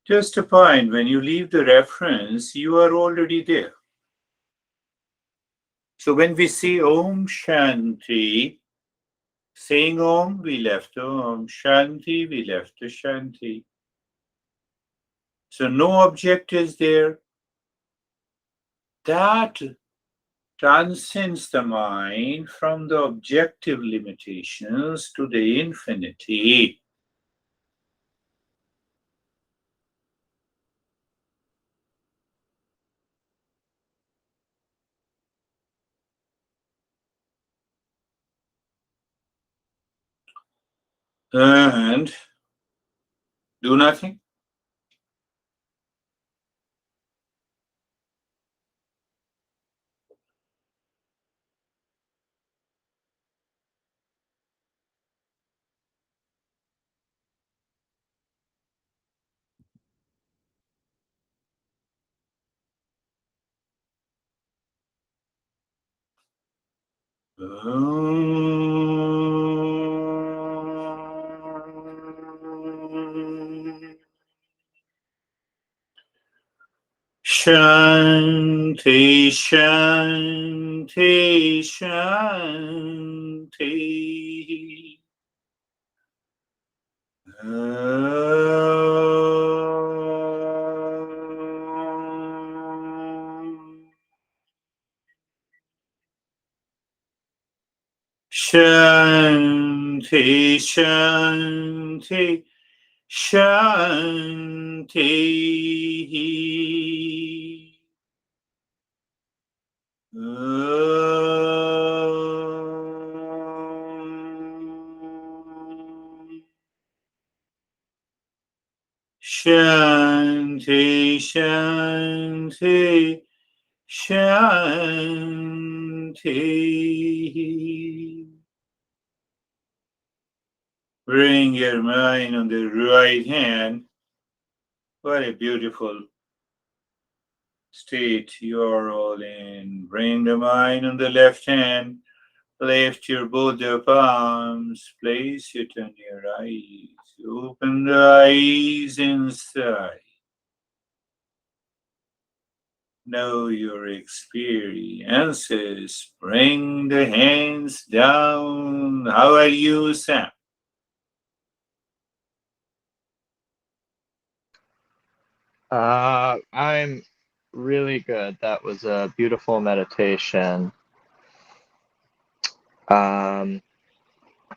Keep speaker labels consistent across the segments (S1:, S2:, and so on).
S1: Just a point, when you leave the reference, you are already there. So when we say Om Shanti, saying Om, we left Om. Shanti, we left the Shanti. So no object is there. That transcends the mind from the objective limitations to the infinity. And do nothing. Shanti, Shanti, Shanti. Shanti, Shanti, Shanti. Shanti, Shanti, Shanti. Bring your mind on the right hand. What a beautiful state you are all in. Bring the mind on the left hand. Lift your both your palms. Place it on your eyes. Open the eyes inside. Know your experiences. Bring the hands down. How are you, Sam?
S2: I'm really good. That was a beautiful meditation. Um,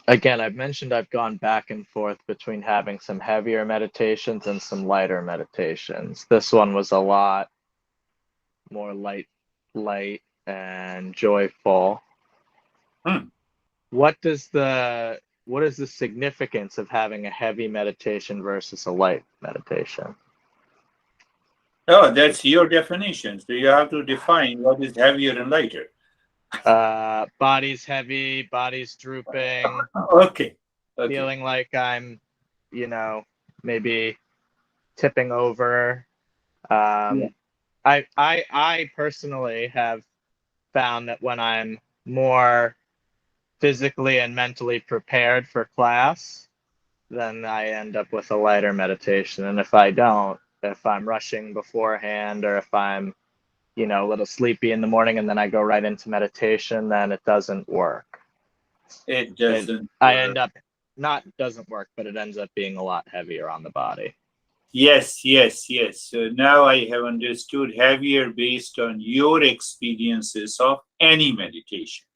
S2: Again, I've mentioned I've gone back and forth between having some heavier meditations and some lighter meditations. This one was a lot more light and joyful.
S1: Hmm.
S2: What is the significance of having a heavy meditation versus a light meditation?
S1: Oh, that's your definition. So you have to define what is heavier and lighter.
S2: Body's heavy, body's drooping,
S1: Okay. Okay.
S2: feeling like I'm, you know, maybe tipping over.
S1: Yeah.
S2: Um, I personally have found that when I'm more physically and mentally prepared for class, then I end up with a lighter meditation. And if I don't, if I'm rushing beforehand or if I'm, a little sleepy in the morning and then I go right into meditation, then it doesn't work.
S1: It
S2: It
S1: doesn't
S2: I
S1: work.
S2: end up not doesn't work, but it ends up being a lot heavier on the body.
S1: Yes, yes, yes. So now I have understood heavier based on your experiences of any meditation.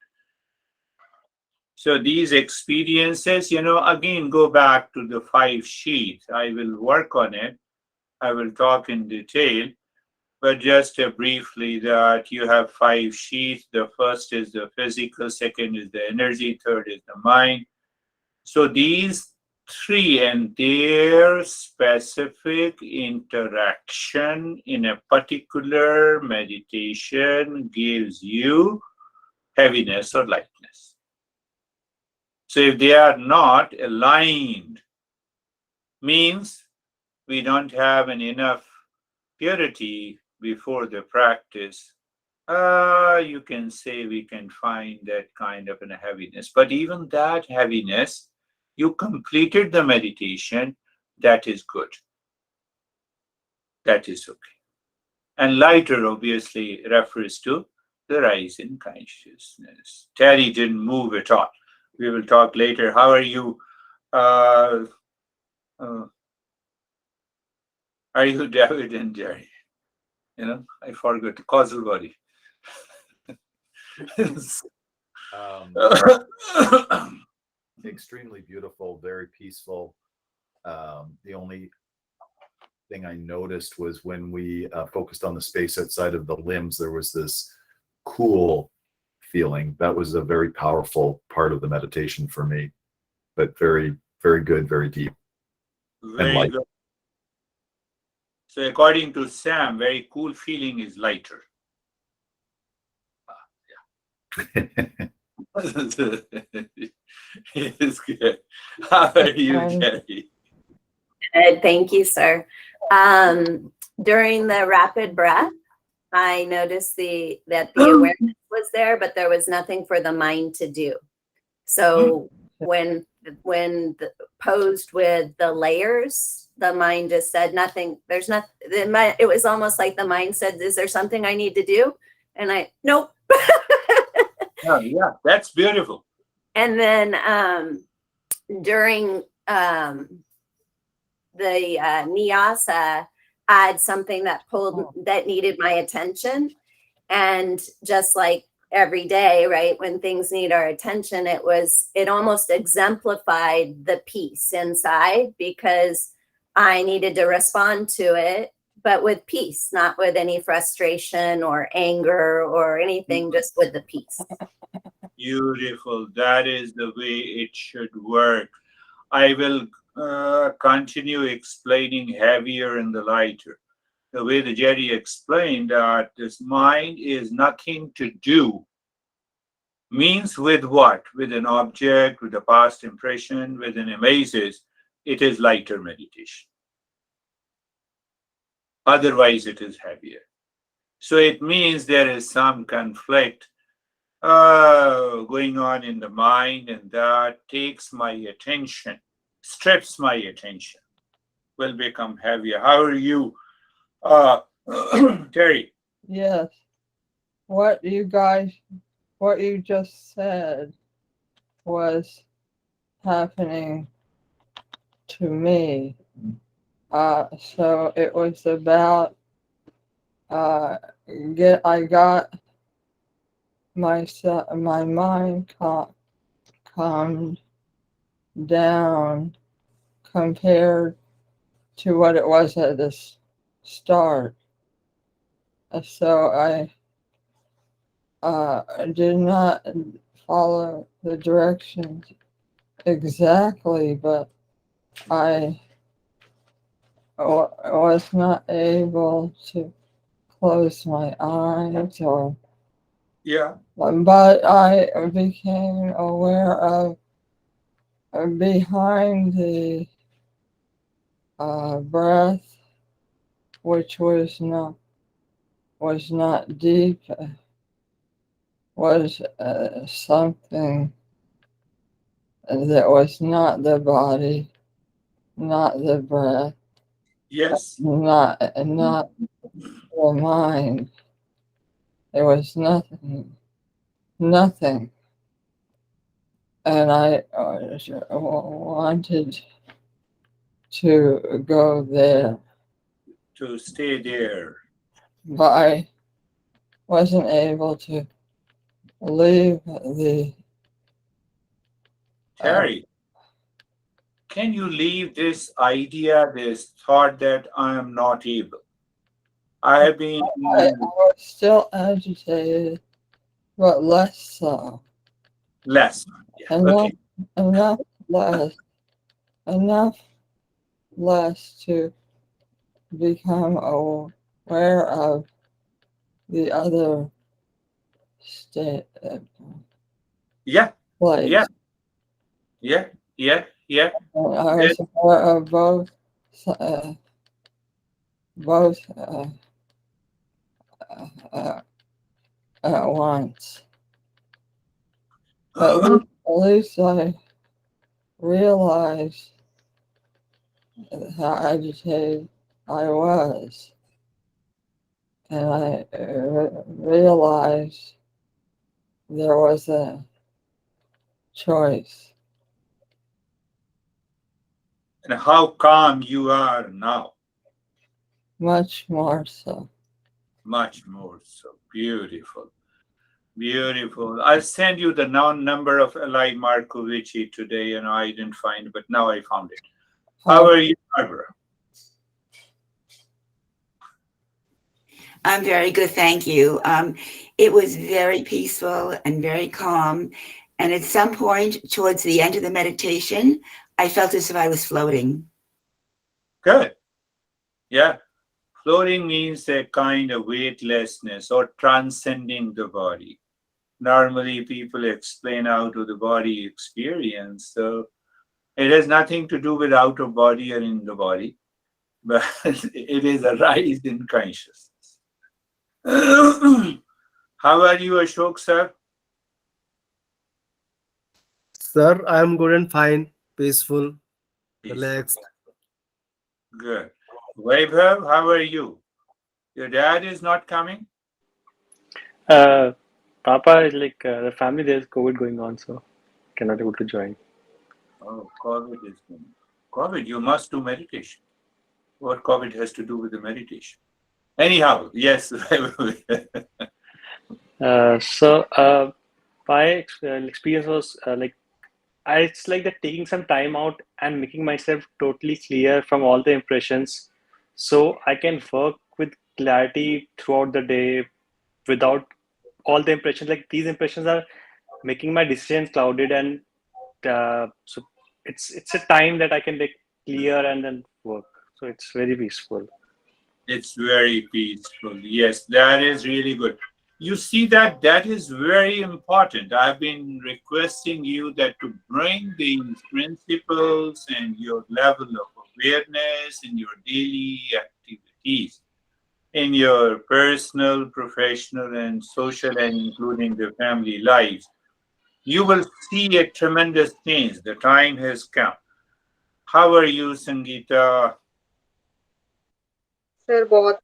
S1: So these experiences, again, go back to the five sheets. I will work on it. I will talk in detail, but just briefly that you have five sheets. The first is the physical, second is the energy, third is the mind. So these three and their specific interaction in a particular meditation gives you heaviness or lightness. So if they are not aligned, means we don't have enough purity before the practice. You can say we can find that kind of a heaviness, but even that heaviness, you completed the meditation, that is good. that is okay. And lighter obviously refers to the rise in consciousness. Terry didn't move at all. We will talk later. How are you? Uh, uh, are you David and Jerry? I forgot the causal body.
S3: Um, extremely beautiful, very peaceful. The only thing I noticed was when we focused on the space outside of the limbs, there was this cool feeling. That was a very powerful part of the meditation for me, but very, very good, very deep and
S1: Very
S3: light.
S1: good. So according to Sam, very cool feeling is lighter. It's good. How are you, Jerry?
S4: Good, thank you, sir. During the rapid breath, I noticed that the awareness was there, but there was nothing for the mind to do. So when posed with the layers, the mind just said nothing. There's nothing. It was almost like the mind said, "Is there something I need to do?" And nope.
S1: Oh, yeah, that's beautiful.
S4: And then during the Nyasa, I had something that needed my attention. And just like every day, right, when things need our attention, it almost exemplified the peace inside, because I needed to respond to it, but with peace, not with any frustration or anger or anything, just with the peace.
S1: Beautiful. That is the way it should work. I will continue explaining heavier and the lighter. The way the Jerry explained that this mind is nothing to do means with what? With an object, with a past impression, with an images, it is lighter meditation. Otherwise, it is heavier. So it means there is some conflict going on in the mind, and that takes my attention, strips my attention, will become heavier. How are you, Terry?
S5: Yes. What you just said was happening to me. So it was about I got my mind calmed down compared to what it was at the start. So I did not follow the directions exactly, but I was not able to close my eyes but I became aware of behind the breath, which was not deep, was something that was not the body, not the breath,
S1: Yes.
S5: not the mind. There was nothing, and I wanted to go there,
S1: To stay there.
S5: but I wasn't able to leave the.
S1: Terry, can you leave this idea, this thought that I am not able? I have been
S5: I was still agitated, but less so.
S1: less. Yeah. Okay.
S5: Enough less to become aware of the other state
S1: Yeah.
S5: place.
S1: Yeah. Yeah. Yeah. Yeah.
S5: And I was aware of both at once. At least I realized how agitated I was. and I realized there was a choice.
S1: And how calm you are now.
S5: Much more so.
S1: Much more so. Beautiful. Beautiful. I'll send you the number of Eli Markovici today, and I didn't find it, but now I found it. How are you, Barbara?
S6: I'm very good, thank you. It was very peaceful and very calm. And at some point towards the end of the meditation, I felt as if I was floating.
S1: Good. Yeah. Floating means a kind of weightlessness or transcending the body. Normally, people explain out of the body experience. So it has nothing to do with out of body or in the body, but it is a rise in consciousness. How are you, Ashok, sir?
S7: Sir, I am good and fine, peaceful,
S1: Peaceful.
S7: relaxed.
S1: Good. Vaibhav, how are you? Your dad is not coming?
S8: Papa is like the family. There's COVID going on, so cannot able to join.
S1: Oh, COVID is coming. COVID, you must do meditation. What COVID has to do with the meditation? Anyhow, yes.
S8: My experience was it's like that taking some time out and making myself totally clear from all the impressions, so I can work with clarity throughout the day without all the impressions. Like these impressions are making my decisions clouded, and so it's a time that I can like clear and then work. So it's very peaceful.
S1: It's very peaceful. Yes, that is really good. You see that is very important. I've been requesting you that to bring these principles and your level of awareness in your daily activities, in your personal, professional, and social, and including the family lives. You will see a tremendous change. The time has come. How are you, Sangeeta?
S9: Sir बहुत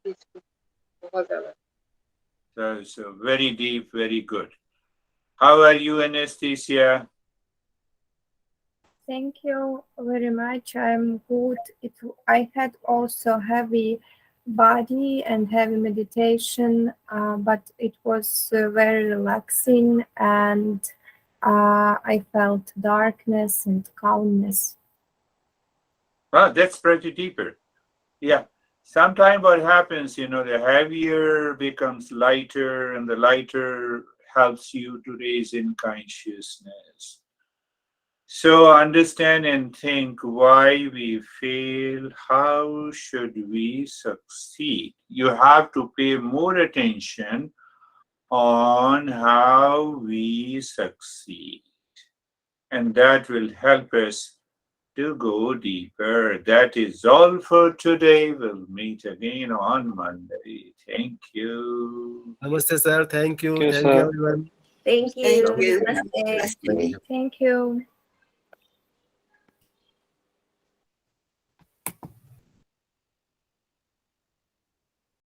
S9: peaceful बहुत ज्यादा
S1: So very deep, very good. How are you, Anastasia?
S10: Thank you very much. I'm good. I had also heavy body and heavy meditation, but it was very relaxing, and I felt darkness and calmness.
S1: Well, that's pretty deeper. Yeah. Sometimes what happens, the heavier becomes lighter, and the lighter helps you to raise in consciousness. So understand and think why we fail, how should we succeed. You have to pay more attention on how we succeed. And that will help us to go deeper. That is all for today. We'll meet again on Monday. Thank you.
S7: Namaste, sir. Thank you.
S8: Thank you,
S7: Thank you,
S8: sir.
S7: everyone.
S4: Thank
S6: Thank
S4: you.
S6: you.
S4: Namaste.
S6: Namaste.
S10: Thank you.